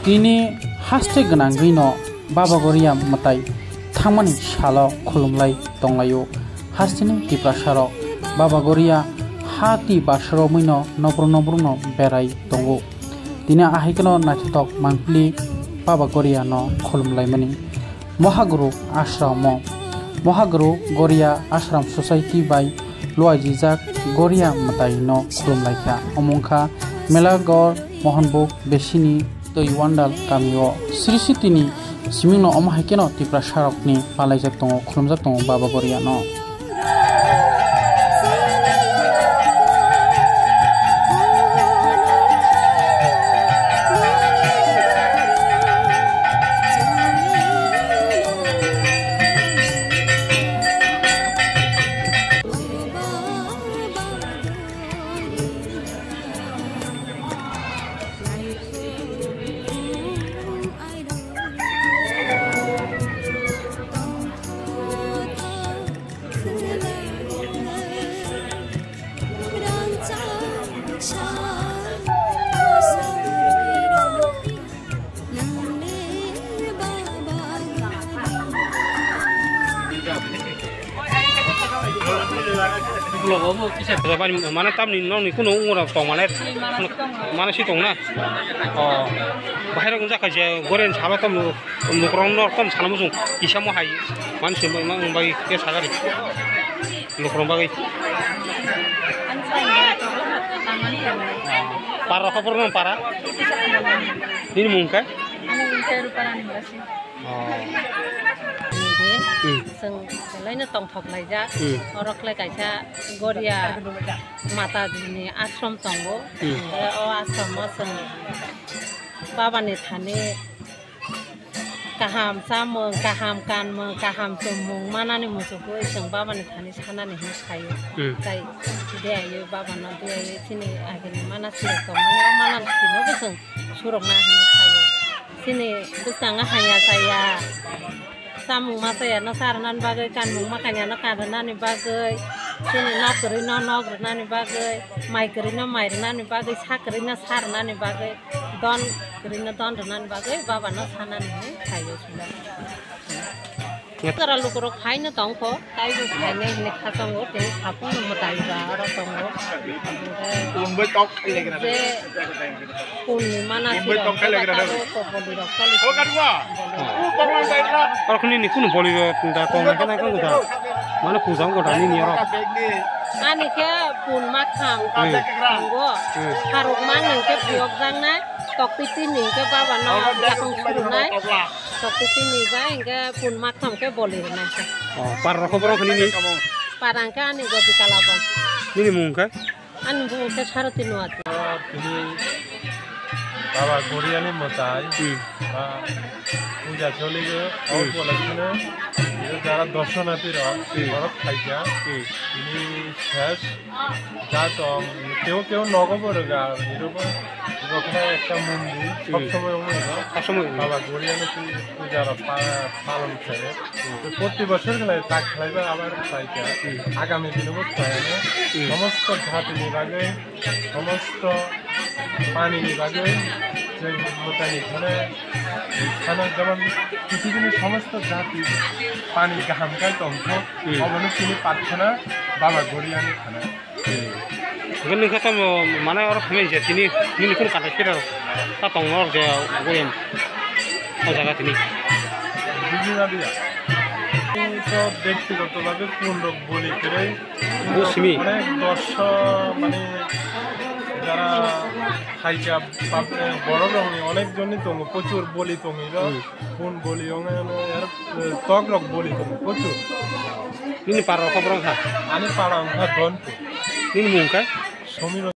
Tini haste ganangri no Baba Goria matai thamani salo khulumlai tonglayo hastini tiprasaro Baba Goria hati basro muino nobro berai tongo dina ahikno nachitok mangpli Baba Goria no khulumlai mani Mohaguru Goria Ashram Society by Luajijak Goria matai no khulumlai kha omongkha Melagor Mohanbuk Besini Toiwandal Kamio Sri Sitini Simino Omahikeno Tipra Sharokni Palaijak Tongo Khulumjak Tongo Baba Goria no Mana tam ni nong ni kuno ngora tong mana si tong na bahaya kunja kaje goren salo tam lukrong nor tam sana musung isa mo hai man si mang bagi ke sagari lukrong bagi para kapur nong para ini mungkin seng lainnya tong thok lai ja orok lai kaisa Goria mata dini ashram tongbo o ashram ma seng baba ni thani kaham samung kaham kanmung kaham sumung mana ni musuku seng baba ni thani sana ni hayo kai dia ayo baba na dia ayo sini agini mana sih to mana sini no seng surok na hayo sini kusanga hanya saya samung masaya na saranan bagai kanmung makanya na karanani bagai sini nogri bagai mai kerina nani bagai sakerina saranani bagai don kerina don nani bagai baba na sanan ni kayo sudah Kara lukurok hai na tongko tai bu hai ne khatongo te sapung no matai ba aro tongo pun bai tok khale gra je pun mana si ro ko boli ro kali o kadwa u tonglan bai ra Orkuni ni kuno boli da tong na kana kan guda mana pujang ko dani ni ro ani ke pun makham go haruk man ni ke piok jang na tok piti ni ke baba no yakong suru nai tok piti ni ba ingke pun makham ke boli na par ro ko ni ni parangka ani go di kalabon ni mungka ani mungka sarati no at ini Baba Goria ni matai puja chole ge aur bolachine যারা দর্শনার্থীরা ওরা খাইয়া তিনি শেষ যা তো কেউ নগবরে গা এরকম ওখানে একটা মন্দির সবসময় বাবা গড়িয়ানো পূজারা পালন করে প্রতি বছর গেলে তা খেলাইবে আবার খাইয়া আগামী দিনে সমস্ত ঘাটি বিভাগে সমস্ত পানি বিভাগে যে মোটাই এখানে যেমন পৃথিবীর সমস্ত জাতি পানি গাহামকায় তংশ অবনো তিনি প্রার্থনা বাবা গড়িয়ানি খানা Gani kata mana orang kami jadi ni pun kata kira tak tahu orang je goyam jaga ini. Bijina dia. Itu ব্যক্তিগতভাবে পূর্ণক বলি করে বুঝমি অনেক মানে যারা খাইকা বড় রঙে অনেকজনই তো প্রচুর বলি তুমি কোন বলি ত্বক রক বলি তুমি প্রচুর ini para orang আমি পাড়া দন ini mungkin সমীর